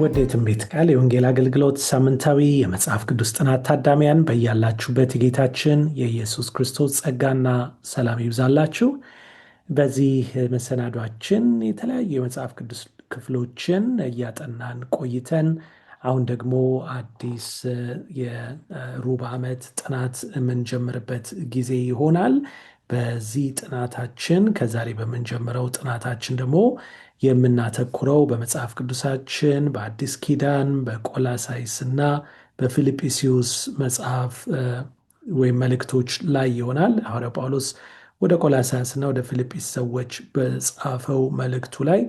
ውድ የትንቢት ቃል የወንጌል አገልግሎት ሳምንታዊ የመጽሐፍ ቅዱስ ጥናት ታዳሚያን በያላችሁበት የጌታችን የኢየሱስ ክርስቶስ ጸጋና ሰላም ይብዛላችሁ። በዚህ መሰናዷችን የተለያዩ የመጽሐፍ ቅዱስ ክፍሎችን እያጠናን ቆይተን አሁን ደግሞ አዲስ የሩብ ዓመት ጥናት የምንጀምርበት ጊዜ ይሆናል። በዚህ ጥናታችን ከዛሬ በምንጀምረው ጥናታችን ደግሞ የምናተኩረው በመጽሐፍ ቅዱሳችን በአዲስ ኪዳን በቆላሳይስ እና በፊልጵስዩስ መጽሐፍ ወይም መልእክቶች ላይ ይሆናል። ሐዋርያው ጳውሎስ ወደ ቆላሳይስ እና ወደ ፊልጵስ ሰዎች በጻፈው መልእክቱ ላይ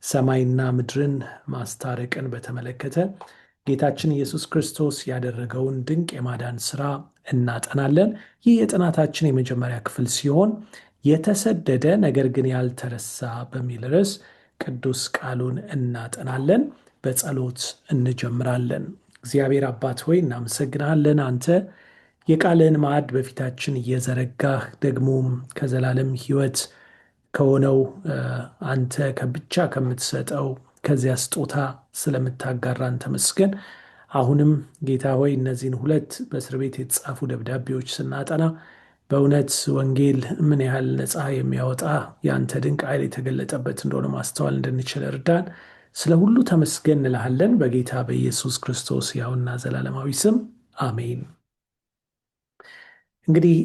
ሰማይና ምድርን ማስታረቅን በተመለከተ ጌታችን ኢየሱስ ክርስቶስ ያደረገውን ድንቅ የማዳን ስራ እናጠናለን። ይህ የጥናታችን የመጀመሪያ ክፍል ሲሆን የተሰደደ ነገር ግን ያልተረሳ በሚል ርዕስ ቅዱስ ቃሉን እናጠናለን። በጸሎት እንጀምራለን። እግዚአብሔር አባት ሆይ እናመሰግናለን። አንተ የቃልን ማዕድ በፊታችን እየዘረጋህ ደግሞም ከዘላለም ሕይወት ከሆነው አንተ ከብቻ ከምትሰጠው ከዚያ ስጦታ ስለምታጋራን ተመስገን። አሁንም ጌታ ሆይ እነዚህን ሁለት በእስር ቤት የተጻፉ ደብዳቤዎች ስናጠና በእውነት ወንጌል ምን ያህል ነፃ የሚያወጣ የአንተ ድንቅ ኃይል የተገለጠበት እንደሆነ ማስተዋል እንድንችል እርዳን። ስለ ሁሉ ተመስገን እንልሃለን። በጌታ በኢየሱስ ክርስቶስ ሕያውና ዘላለማዊ ስም አሜን። እንግዲህ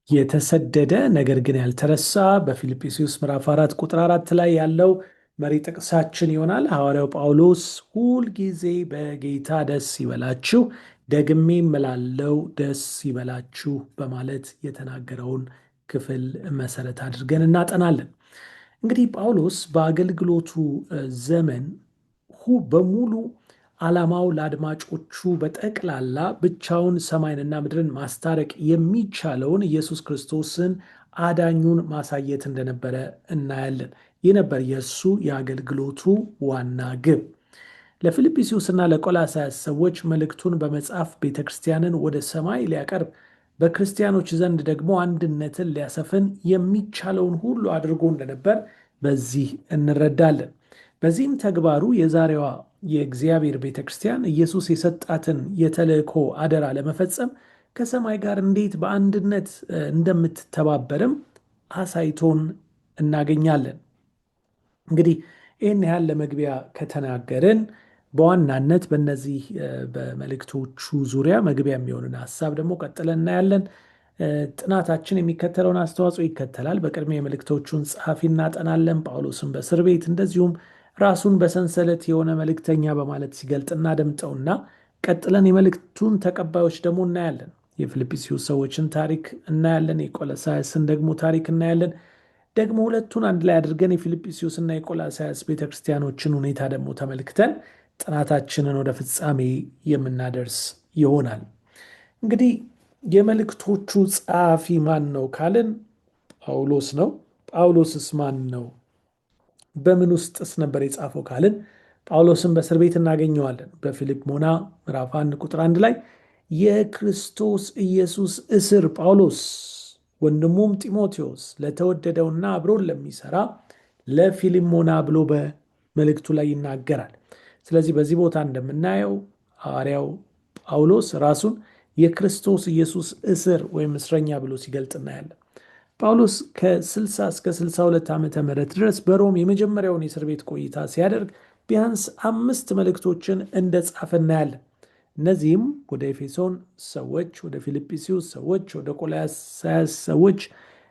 የተሰደደ ነገር ግን ያልተረሳ በፊልጵስዩስ ምዕራፍ 4 ቁጥር 4 ላይ ያለው መሪ ጥቅሳችን ይሆናል። ሐዋርያው ጳውሎስ ሁልጊዜ በጌታ ደስ ይበላችሁ፣ ደግሜ እላለሁ ደስ ይበላችሁ በማለት የተናገረውን ክፍል መሰረት አድርገን እናጠናለን። እንግዲህ ጳውሎስ በአገልግሎቱ ዘመን በሙሉ ዓላማው ለአድማጮቹ በጠቅላላ ብቻውን ሰማይንና ምድርን ማስታረቅ የሚቻለውን ኢየሱስ ክርስቶስን አዳኙን ማሳየት እንደነበረ እናያለን። ይህ ነበር የእሱ የአገልግሎቱ ዋና ግብ። ለፊልጵስዩስና ለቆላሳይስ ሰዎች መልእክቱን በመጻፍ ቤተክርስቲያንን ወደ ሰማይ ሊያቀርብ በክርስቲያኖች ዘንድ ደግሞ አንድነትን ሊያሰፍን የሚቻለውን ሁሉ አድርጎ እንደነበር በዚህ እንረዳለን። በዚህም ተግባሩ የዛሬዋ የእግዚአብሔር ቤተክርስቲያን ኢየሱስ የሰጣትን የተልእኮ አደራ ለመፈጸም ከሰማይ ጋር እንዴት በአንድነት እንደምትተባበርም አሳይቶን እናገኛለን። እንግዲህ ይህን ያህል ለመግቢያ ከተናገርን በዋናነት በእነዚህ በመልእክቶቹ ዙሪያ መግቢያ የሚሆንን ሀሳብ ደግሞ ቀጥለን እናያለን። ጥናታችን የሚከተለውን አስተዋጽኦ ይከተላል። በቅድሚያ የመልእክቶቹን ጸሐፊ እናጠናለን። ጳውሎስን በእስር ቤት እንደዚሁም ራሱን በሰንሰለት የሆነ መልእክተኛ በማለት ሲገልጥ እናደምጠውና ቀጥለን የመልእክቱን ተቀባዮች ደግሞ እናያለን። የፊልጵስዩስ ሰዎችን ታሪክ እናያለን። የቆላሳይስን ደግሞ ታሪክ እናያለን። ደግሞ ሁለቱን አንድ ላይ አድርገን የፊልጵስዩስና የቆላሳይስ ቤተክርስቲያኖችን ሁኔታ ደግሞ ተመልክተን ጥናታችንን ወደ ፍጻሜ የምናደርስ ይሆናል። እንግዲህ የመልእክቶቹ ጸሐፊ ማን ነው ካልን ጳውሎስ ነው። ጳውሎስስ ማን ነው? በምን ውስጥስ ነበር የጻፈው ካልን ጳውሎስን በእስር ቤት እናገኘዋለን። በፊልጵሞና ምዕራፍ 1 ቁጥር 1 ላይ የክርስቶስ ኢየሱስ እስር ጳውሎስ ወንድሙም ጢሞቴዎስ ለተወደደውና አብሮን ለሚሰራ ለፊልሞና ብሎ በመልእክቱ ላይ ይናገራል። ስለዚህ በዚህ ቦታ እንደምናየው ሐዋርያው ጳውሎስ ራሱን የክርስቶስ ኢየሱስ እስር ወይም እስረኛ ብሎ ሲገልጥ እናያለን። ጳውሎስ ከ60 እስከ 62 ዓመተ ምህረት ድረስ በሮም የመጀመሪያውን የእስር ቤት ቆይታ ሲያደርግ ቢያንስ 5 መልእክቶችን እንደጻፈ እናያለን። እነዚህም ወደ ኤፌሶን ሰዎች፣ ወደ ፊልጵስዩስ ሰዎች፣ ወደ ቆላሳይስ ሰዎች፣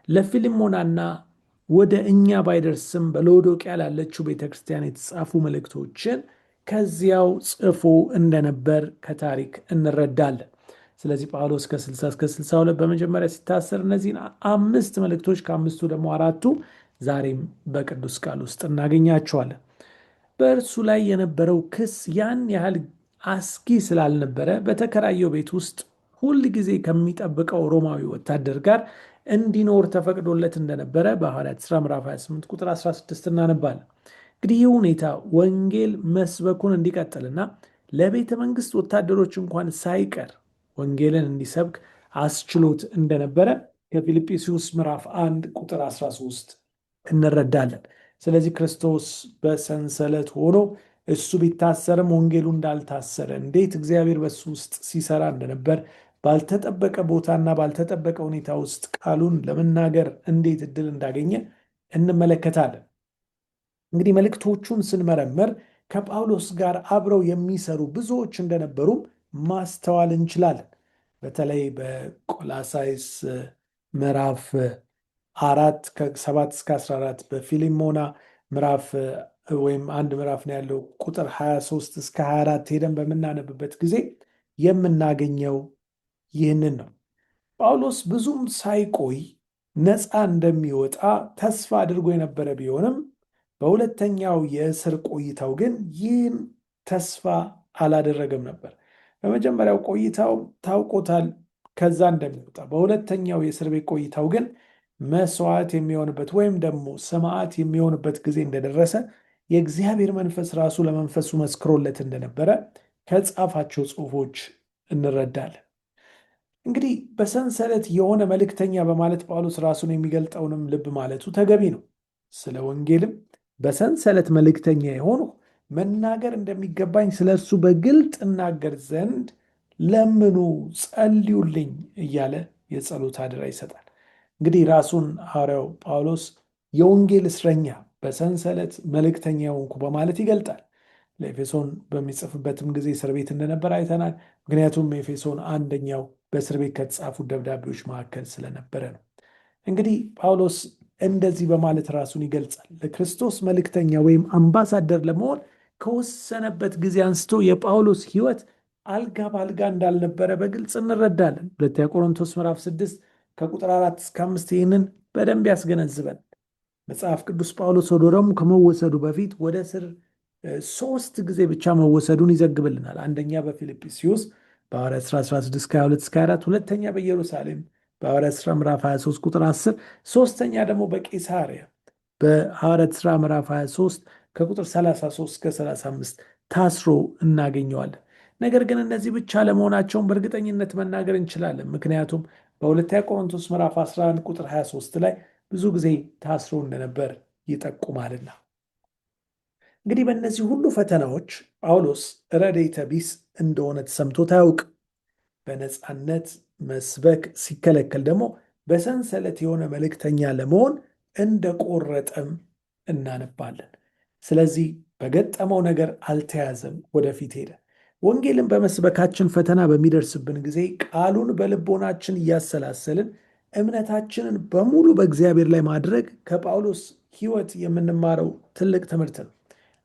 ለፊልሞናና ወደ እኛ ባይደርስም በሎዶቅያ ላለችው ቤተክርስቲያን የተጻፉ መልእክቶችን ከዚያው ጽፎ እንደነበር ከታሪክ እንረዳለን። ስለዚህ ጳውሎስ ከ60 እስከ 62 በመጀመሪያ ሲታሰር እነዚህን 5 መልእክቶች ከ5ቱ ደግሞ 4ቱ ዛሬም በቅዱስ ቃል ውስጥ እናገኛቸዋለን። በእርሱ ላይ የነበረው ክስ ያን ያህል አስጊ ስላልነበረ በተከራየው ቤት ውስጥ ሁል ጊዜ ከሚጠብቀው ሮማዊ ወታደር ጋር እንዲኖር ተፈቅዶለት እንደነበረ በሐዋርያት ሥራ ምዕራፍ 28 ቁጥር 16 እናነባለን። እንግዲህ ይህ ሁኔታ ወንጌል መስበኩን እንዲቀጥልና ለቤተ መንግስት ወታደሮች እንኳን ሳይቀር ወንጌልን እንዲሰብክ አስችሎት እንደነበረ ከፊልጵስዩስ ምዕራፍ 1 ቁጥር 13 እንረዳለን። ስለዚህ ክርስቶስ በሰንሰለት ሆኖ እሱ ቢታሰርም ወንጌሉ እንዳልታሰረ፣ እንዴት እግዚአብሔር በሱ ውስጥ ሲሰራ እንደነበር፣ ባልተጠበቀ ቦታና ባልተጠበቀ ሁኔታ ውስጥ ቃሉን ለመናገር እንዴት እድል እንዳገኘ እንመለከታለን። እንግዲህ መልእክቶቹን ስንመረምር ከጳውሎስ ጋር አብረው የሚሰሩ ብዙዎች እንደነበሩም ማስተዋል እንችላለን። በተለይ በቆላሳይስ ምዕራፍ 4 ከ7 እስከ 14፣ በፊሊሞና ምዕራፍ ወይም አንድ ምዕራፍ ነው ያለው ቁጥር 23 እስከ 24 ሄደን በምናነብበት ጊዜ የምናገኘው ይህንን ነው። ጳውሎስ ብዙም ሳይቆይ ነፃ እንደሚወጣ ተስፋ አድርጎ የነበረ ቢሆንም በሁለተኛው የእስር ቆይታው ግን ይህን ተስፋ አላደረገም ነበር። በመጀመሪያው ቆይታው ታውቆታል ከዛ እንደሚወጣ። በሁለተኛው የእስር ቤት ቆይታው ግን መስዋዕት የሚሆንበት ወይም ደግሞ ሰማዕት የሚሆንበት ጊዜ እንደደረሰ የእግዚአብሔር መንፈስ ራሱ ለመንፈሱ መስክሮለት እንደነበረ ከጻፋቸው ጽሑፎች እንረዳለን። እንግዲህ በሰንሰለት የሆነ መልእክተኛ በማለት ጳውሎስ ራሱን የሚገልጠውንም ልብ ማለቱ ተገቢ ነው። ስለ ወንጌልም በሰንሰለት መልእክተኛ የሆኑ መናገር እንደሚገባኝ ስለ እርሱ በግልጥ እናገር ዘንድ ለምኑ፣ ጸልዩልኝ እያለ የጸሎት አደራ ይሰጣል። እንግዲህ ራሱን ሐዋርያው ጳውሎስ የወንጌል እስረኛ፣ በሰንሰለት መልእክተኛ የሆንኩ በማለት ይገልጣል። ለኤፌሶን በሚጽፍበትም ጊዜ እስር ቤት እንደነበር አይተናል። ምክንያቱም ኤፌሶን አንደኛው በእስር ቤት ከተጻፉት ደብዳቤዎች መካከል ስለነበረ ነው። እንግዲህ ጳውሎስ እንደዚህ በማለት ራሱን ይገልጻል። ለክርስቶስ መልእክተኛ ወይም አምባሳደር ለመሆን ከወሰነበት ጊዜ አንስቶ የጳውሎስ ሕይወት አልጋ በአልጋ እንዳልነበረ በግልጽ እንረዳለን። ሁለተኛ ቆሮንቶስ ምዕራፍ 6 ከቁጥር 4 እስከ 5 ይህንን በደንብ ያስገነዝበን። መጽሐፍ ቅዱስ ጳውሎስ ወደ ሮም ከመወሰዱ በፊት ወደ እስር 3 ጊዜ ብቻ መወሰዱን ይዘግብልናል። አንደኛ በፊልጵስዩስ በሐዋርያት ሥራ 16 22 እስከ 24፣ ሁለተኛ በኢየሩሳሌም በሐዋርያት ሥራ ምዕራፍ 23 ቁጥር 10፣ ሶስተኛ ደግሞ በቄሳርያ በሐዋርያት ሥራ ምዕራፍ 23 ከቁጥር 33 እስከ 35 ታስሮ እናገኘዋለን። ነገር ግን እነዚህ ብቻ ለመሆናቸውን በእርግጠኝነት መናገር እንችላለን። ምክንያቱም በሁለተኛ ቆሮንቶስ ምዕራፍ 11 ቁጥር 23 ላይ ብዙ ጊዜ ታስሮ እንደነበር ይጠቁማልና። እንግዲህ በእነዚህ ሁሉ ፈተናዎች ጳውሎስ ረድኤተ ቢስ እንደሆነ ተሰምቶት አያውቅም። በነፃነት መስበክ ሲከለከል ደግሞ በሰንሰለት የሆነ መልእክተኛ ለመሆን እንደቆረጠም እናነባለን። ስለዚህ በገጠመው ነገር አልተያዘም፣ ወደፊት ሄደ። ወንጌልን በመስበካችን ፈተና በሚደርስብን ጊዜ ቃሉን በልቦናችን እያሰላሰልን እምነታችንን በሙሉ በእግዚአብሔር ላይ ማድረግ ከጳውሎስ ሕይወት የምንማረው ትልቅ ትምህርት ነው።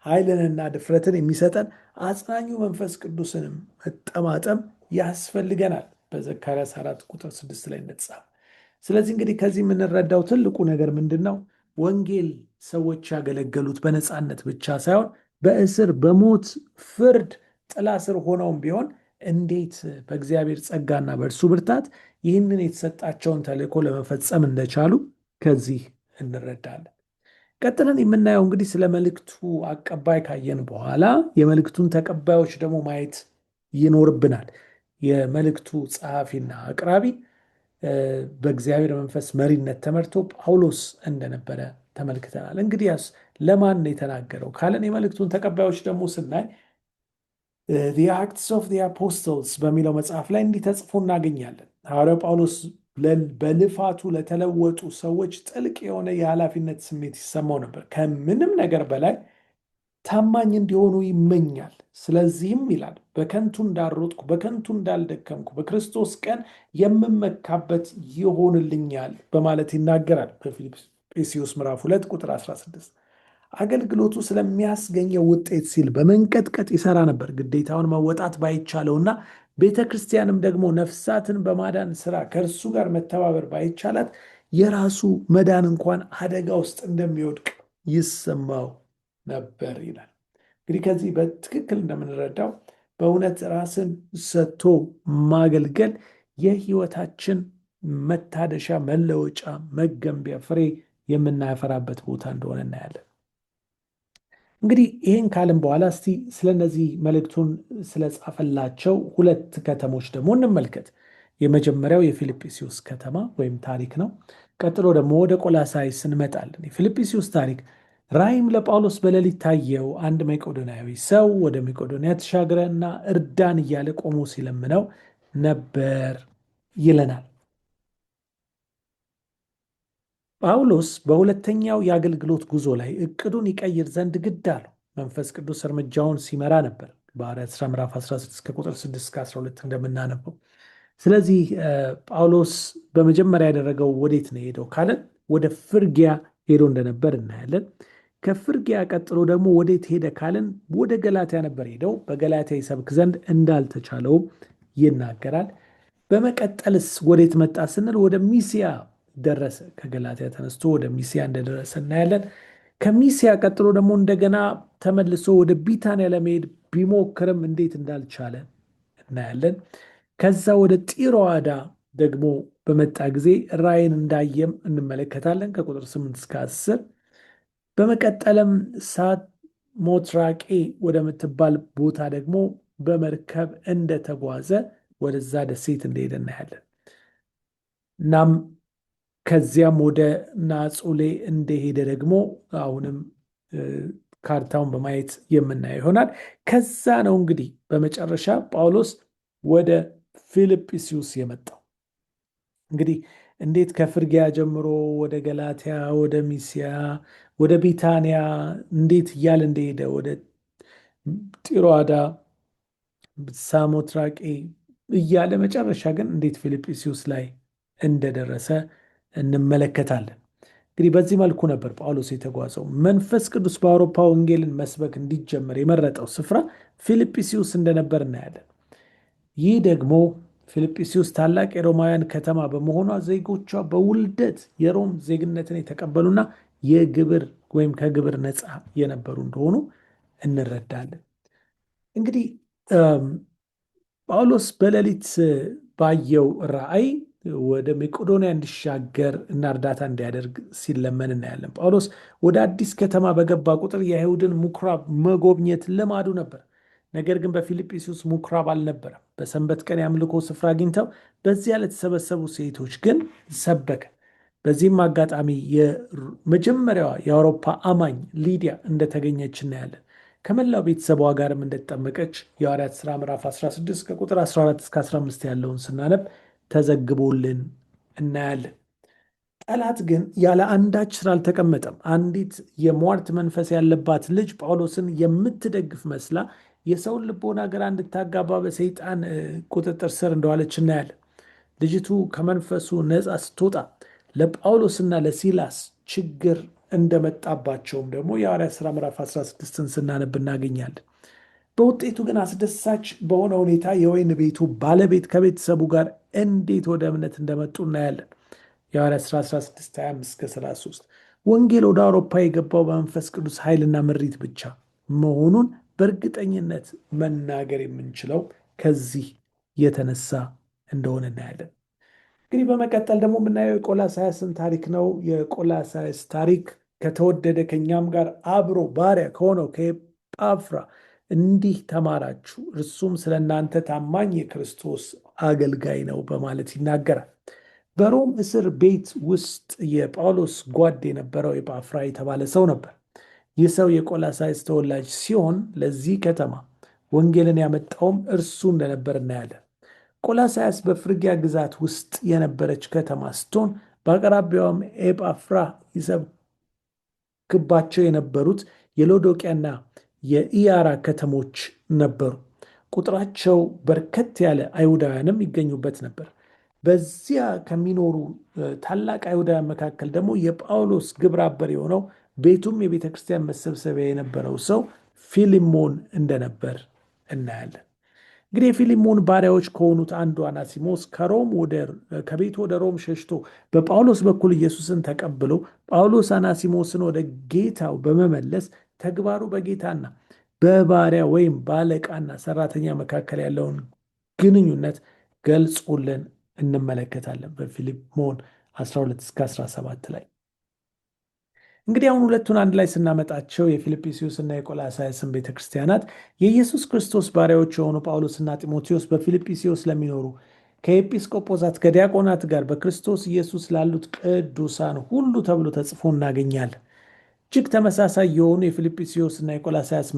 ኃይልንና ድፍረትን የሚሰጠን አጽናኙ መንፈስ ቅዱስንም መጠማጠም ያስፈልገናል። በዘካርያስ 4 ቁጥር 6 ላይ እንደተጻፈ። ስለዚህ እንግዲህ ከዚህ የምንረዳው ትልቁ ነገር ምንድን ነው? ወንጌል ሰዎች ያገለገሉት በነፃነት ብቻ ሳይሆን በእስር በሞት ፍርድ ጥላ ስር ሆነውም ቢሆን እንዴት በእግዚአብሔር ጸጋና በእርሱ ብርታት ይህንን የተሰጣቸውን ተልእኮ ለመፈጸም እንደቻሉ ከዚህ እንረዳለን። ቀጥለን የምናየው እንግዲህ ስለ መልእክቱ አቀባይ ካየን በኋላ የመልእክቱን ተቀባዮች ደግሞ ማየት ይኖርብናል። የመልእክቱ ጸሐፊና አቅራቢ በእግዚአብሔር መንፈስ መሪነት ተመርቶ ጳውሎስ እንደነበረ ተመልክተናል። እንግዲያስ ለማን የተናገረው ካለን የመልእክቱን ተቀባዮች ደግሞ ስናይ The Acts of the Apostles በሚለው መጽሐፍ ላይ እንዲህ ተጽፎ እናገኛለን። ሐዋርያው ጳውሎስ በልፋቱ ለተለወጡ ሰዎች ጥልቅ የሆነ የኃላፊነት ስሜት ይሰማው ነበር። ከምንም ነገር በላይ ታማኝ እንዲሆኑ ይመኛል። ስለዚህም ይላል በከንቱ እንዳልሮጥኩ፣ በከንቱ እንዳልደከምኩ በክርስቶስ ቀን የምመካበት ይሆንልኛል በማለት ይናገራል። በፊልጵስዩስ ምዕራፍ 2 ቁጥር 16 አገልግሎቱ ስለሚያስገኘው ውጤት ሲል በመንቀጥቀጥ ይሰራ ነበር። ግዴታውን መወጣት ባይቻለውና ቤተ ክርስቲያንም ደግሞ ነፍሳትን በማዳን ስራ ከእርሱ ጋር መተባበር ባይቻላት የራሱ መዳን እንኳን አደጋ ውስጥ እንደሚወድቅ ይሰማው ነበር ይላል። እንግዲህ ከዚህ በትክክል እንደምንረዳው በእውነት ራስን ሰጥቶ ማገልገል የሕይወታችን መታደሻ፣ መለወጫ፣ መገንቢያ፣ ፍሬ የምናፈራበት ቦታ እንደሆነ እናያለን። እንግዲህ ይህን ካልን በኋላ እስቲ ስለነዚህ መልእክቱን ስለጻፈላቸው 2 ከተሞች ደግሞ እንመልከት። የመጀመሪያው የፊልጵስዩስ ከተማ ወይም ታሪክ ነው። ቀጥሎ ደግሞ ወደ ቆላሳይስ እንመጣለን። የፊልጵስዩስ ታሪክ ራእይም ለጳውሎስ በሌሊት ታየው። አንድ መቄዶንያዊ ሰው ወደ መቄዶንያ ተሻግረና እርዳን እያለ ቆሞ ሲለምነው ነበር ይለናል። ጳውሎስ በሁለተኛው የአገልግሎት ጉዞ ላይ እቅዱን ይቀይር ዘንድ ግድ አለው። መንፈስ ቅዱስ እርምጃውን ሲመራ ነበር። በሐዋርያት ሥራ ምዕራፍ 16 ከቁጥር 6 እስከ 12 እንደምናነበው። ስለዚህ ጳውሎስ በመጀመሪያ ያደረገው ወዴት ነው ሄደው ካለን ወደ ፍርጊያ ሄዶ እንደነበር እናያለን። ከፍርጊያ ቀጥሎ ደግሞ ወዴት ሄደ ካለን ወደ ገላትያ ነበር ሄደው። በገላትያ ይሰብክ ዘንድ እንዳልተቻለውም ይናገራል። በመቀጠልስ ወዴት መጣ ስንል ወደ ሚስያ ደረሰ። ከገላትያ ተነስቶ ወደ ሚስያ እንደደረሰ እናያለን። ከሚስያ ቀጥሎ ደግሞ እንደገና ተመልሶ ወደ ቢታንያ ለመሄድ ቢሞክርም እንዴት እንዳልቻለ እናያለን። ከዛ ወደ ጢሮአዳ ደግሞ በመጣ ጊዜ ራእይን እንዳየም እንመለከታለን ከቁጥር 8 እስከ 10። በመቀጠልም ሳሞትራቄ ወደምትባል ቦታ ደግሞ በመርከብ እንደተጓዘ ወደዛ ደሴት እንደሄደ እናያለን። እናም ከዚያም ወደ ናጹሌ እንደሄደ ደግሞ አሁንም ካርታውን በማየት የምናየው ይሆናል። ከዛ ነው እንግዲህ በመጨረሻ ጳውሎስ ወደ ፊልጵስዩስ የመጣው። እንግዲህ እንዴት ከፍርጊያ ጀምሮ ወደ ገላትያ፣ ወደ ሚስያ፣ ወደ ቢታንያ እንዴት እያለ እንደሄደ ወደ ጢሮአዳ፣ ሳሞትራቄ እያለ መጨረሻ ግን እንዴት ፊልጵስዩስ ላይ እንደደረሰ እንመለከታለን። እንግዲህ በዚህ መልኩ ነበር ጳውሎስ የተጓዘው። መንፈስ ቅዱስ በአውሮፓ ወንጌልን መስበክ እንዲጀመር የመረጠው ስፍራ ፊልጵስዩስ እንደነበር እናያለን። ይህ ደግሞ ፊልጵስዩስ ታላቅ የሮማውያን ከተማ በመሆኗ ዜጎቿ በውልደት የሮም ዜግነትን የተቀበሉና የግብር ወይም ከግብር ነፃ የነበሩ እንደሆኑ እንረዳለን። እንግዲህ ጳውሎስ በሌሊት ባየው ራእይ ወደ መቄዶንያ እንዲሻገር እና እርዳታ እንዲያደርግ ሲለመን እናያለን። ጳውሎስ ወደ አዲስ ከተማ በገባ ቁጥር የአይሁድን ምኩራብ መጎብኘት ልማዱ ነበር። ነገር ግን በፊልጵስዩስ ምኩራብ አልነበረም። በሰንበት ቀን የአምልኮ ስፍራ አግኝተው በዚያ ለተሰበሰቡ ሴቶች ግን ሰበከ። በዚህም አጋጣሚ የመጀመሪያዋ የአውሮፓ አማኝ ሊዲያ እንደተገኘች እናያለን። ከመላው ቤተሰቧ ጋርም እንደተጠመቀች የሐዋርያት ሥራ ምዕራፍ 16 ከቁጥር 14 እስከ 15 ያለውን ስናነብ ተዘግቦልን እናያለን። ጠላት ግን ያለ አንዳች ስራ አልተቀመጠም። አንዲት የሟርት መንፈስ ያለባት ልጅ ጳውሎስን የምትደግፍ መስላ የሰውን ልቦና ግራ እንድታጋባ በሰይጣን ቁጥጥር ስር እንደዋለች እናያለን። ልጅቱ ከመንፈሱ ነፃ ስትወጣ ለጳውሎስና ለሲላስ ችግር እንደመጣባቸውም ደግሞ የሐዋርያት ሥራ ምዕራፍ 16ን ስናነብ እናገኛለን። በውጤቱ ግን አስደሳች በሆነ ሁኔታ የወይን ቤቱ ባለቤት ከቤተሰቡ ጋር እንዴት ወደ እምነት እንደመጡ እናያለን። የሐዋርያት ሥራ 16:25-33 ወንጌል ወደ አውሮፓ የገባው በመንፈስ ቅዱስ ኃይልና ምሪት ብቻ መሆኑን በእርግጠኝነት መናገር የምንችለው ከዚህ የተነሳ እንደሆነ እናያለን። እንግዲህ በመቀጠል ደግሞ የምናየው የቆላስይስን ታሪክ ነው። የቆላስይስ ታሪክ ከተወደደ ከእኛም ጋር አብሮ ባሪያ ከሆነው ከኤጳፍራ እንዲህ ተማራችሁ፣ እርሱም ስለ እናንተ ታማኝ የክርስቶስ አገልጋይ ነው በማለት ይናገራል። በሮም እስር ቤት ውስጥ የጳውሎስ ጓድ የነበረው ኤጳፍራ የተባለ ሰው ነበር። ይህ ሰው የቆላስይስ ተወላጅ ሲሆን ለዚህ ከተማ ወንጌልን ያመጣውም እርሱ እንደነበር እናያለን። ቆላስይስ በፍርጊያ ግዛት ውስጥ የነበረች ከተማ ስትሆን በአቅራቢያውም ኤጳፍራ ይሰብክባቸው የነበሩት የሎዶቅያና የኢያራ ከተሞች ነበሩ። ቁጥራቸው በርከት ያለ አይሁዳውያንም ይገኙበት ነበር። በዚያ ከሚኖሩ ታላቅ አይሁዳውያን መካከል ደግሞ የጳውሎስ ግብረ አበር የሆነው ቤቱም የቤተ ክርስቲያን መሰብሰቢያ የነበረው ሰው ፊሊሞን እንደነበር እናያለን። እንግዲህ የፊሊሞን ባሪያዎች ከሆኑት አንዱ አናሲሞስ ከቤቱ ወደ ሮም ሸሽቶ በጳውሎስ በኩል ኢየሱስን ተቀብሎ ጳውሎስ አናሲሞስን ወደ ጌታው በመመለስ ተግባሩ በጌታና በባሪያ ወይም በአለቃና ሰራተኛ መካከል ያለውን ግንኙነት ገልጾልን እንመለከታለን በፊልሞን 12-17 ላይ። እንግዲህ አሁን ሁለቱን አንድ ላይ ስናመጣቸው የፊልጵስዩስና የቆላስይስን ቤተክርስቲያናት የኢየሱስ ክርስቶስ ባሪያዎች የሆኑ ጳውሎስና ጢሞቴዎስ በፊልጵስዩስ ለሚኖሩ ከኤጲስቆጶሳት ከዲያቆናት ጋር በክርስቶስ ኢየሱስ ላሉት ቅዱሳን ሁሉ ተብሎ ተጽፎ እናገኛለን። እጅግ ተመሳሳይ የሆኑ የፊልጵስዩስ እና የቆላሳያስ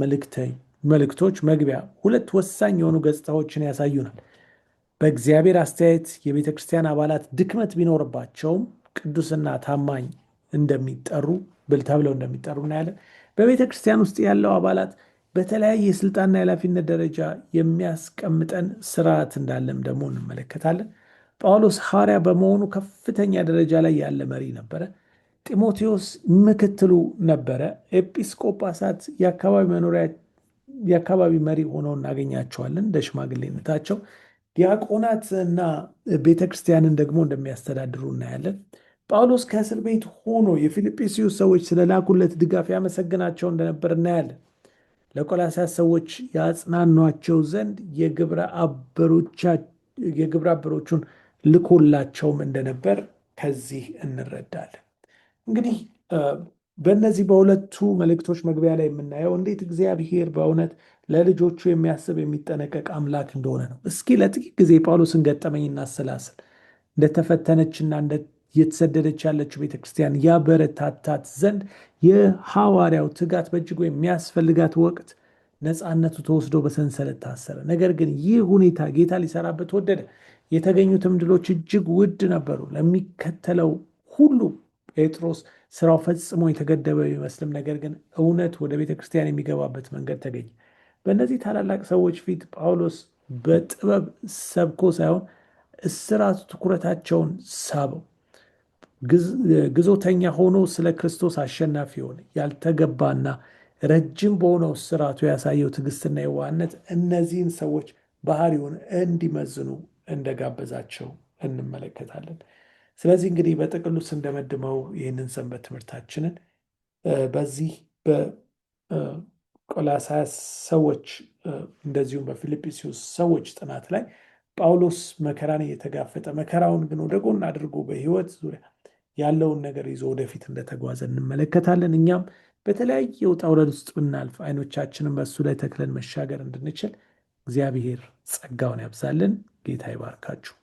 መልእክቶች መግቢያ ሁለት ወሳኝ የሆኑ ገጽታዎችን ያሳዩናል። በእግዚአብሔር አስተያየት የቤተ ክርስቲያን አባላት ድክመት ቢኖርባቸውም ቅዱስና ታማኝ እንደሚጠሩ ተብለው እንደሚጠሩ እናያለን። በቤተ ክርስቲያን ውስጥ ያለው አባላት በተለያየ የስልጣንና የኃላፊነት ደረጃ የሚያስቀምጠን ስርዓት እንዳለም ደግሞ እንመለከታለን። ጳውሎስ ሐዋርያ በመሆኑ ከፍተኛ ደረጃ ላይ ያለ መሪ ነበረ። ጢሞቴዎስ ምክትሉ ነበረ። ኤጲስቆጶሳት የአካባቢ መሪ ሆነው እናገኛቸዋለን እንደ ሽማግሌነታቸው። ዲያቆናት እና ቤተ ክርስቲያንን ደግሞ እንደሚያስተዳድሩ እናያለን። ጳውሎስ ከእስር ቤት ሆኖ የፊልጵስዩስ ሰዎች ስለላኩለት ድጋፍ ያመሰግናቸው እንደነበር እናያለን። ለቆላስያስ ሰዎች ያጽናኗቸው ዘንድ የግብረ አበሮቹን ልኮላቸውም እንደነበር ከዚህ እንረዳለን። እንግዲህ በእነዚህ በሁለቱ መልእክቶች መግቢያ ላይ የምናየው እንዴት እግዚአብሔር በእውነት ለልጆቹ የሚያስብ የሚጠነቀቅ አምላክ እንደሆነ ነው። እስኪ ለጥቂት ጊዜ ጳውሎስን ገጠመኝ እናሰላስል። እንደተፈተነችና የተሰደደች ያለችው ቤተክርስቲያን ያበረታታት ዘንድ የሐዋርያው ትጋት በእጅጉ የሚያስፈልጋት ወቅት ነፃነቱ ተወስዶ በሰንሰለት ታሰረ። ነገር ግን ይህ ሁኔታ ጌታ ሊሰራበት ወደደ። የተገኙትም ድሎች እጅግ ውድ ነበሩ። ለሚከተለው ሁሉ ጴጥሮስ ስራው ፈጽሞ የተገደበ ቢመስልም ነገር ግን እውነት ወደ ቤተክርስቲያን የሚገባበት መንገድ ተገኘ። በእነዚህ ታላላቅ ሰዎች ፊት ጳውሎስ በጥበብ ሰብኮ ሳይሆን እስራቱ ትኩረታቸውን ሳበው። ግዞተኛ ሆኖ ስለ ክርስቶስ አሸናፊ ሆነ። ያልተገባና ረጅም በሆነው እስራቱ ያሳየው ትዕግስትና የዋህነት እነዚህን ሰዎች ባህሪውን እንዲመዝኑ እንደጋበዛቸው እንመለከታለን። ስለዚህ እንግዲህ በጥቅሉ ስንደመድመው ይህንን ሰንበት ትምህርታችንን በዚህ በቆላስይስ ሰዎች እንደዚሁም በፊልጵስዩስ ሰዎች ጥናት ላይ ጳውሎስ መከራን እየተጋፈጠ መከራውን ግን ወደ ጎን አድርጎ በሕይወት ዙሪያ ያለውን ነገር ይዞ ወደፊት እንደተጓዘ እንመለከታለን። እኛም በተለያየ ውጣ ውረድ ውስጥ ብናልፍ አይኖቻችንን በእሱ ላይ ተክለን መሻገር እንድንችል እግዚአብሔር ጸጋውን ያብዛልን። ጌታ ይባርካችሁ።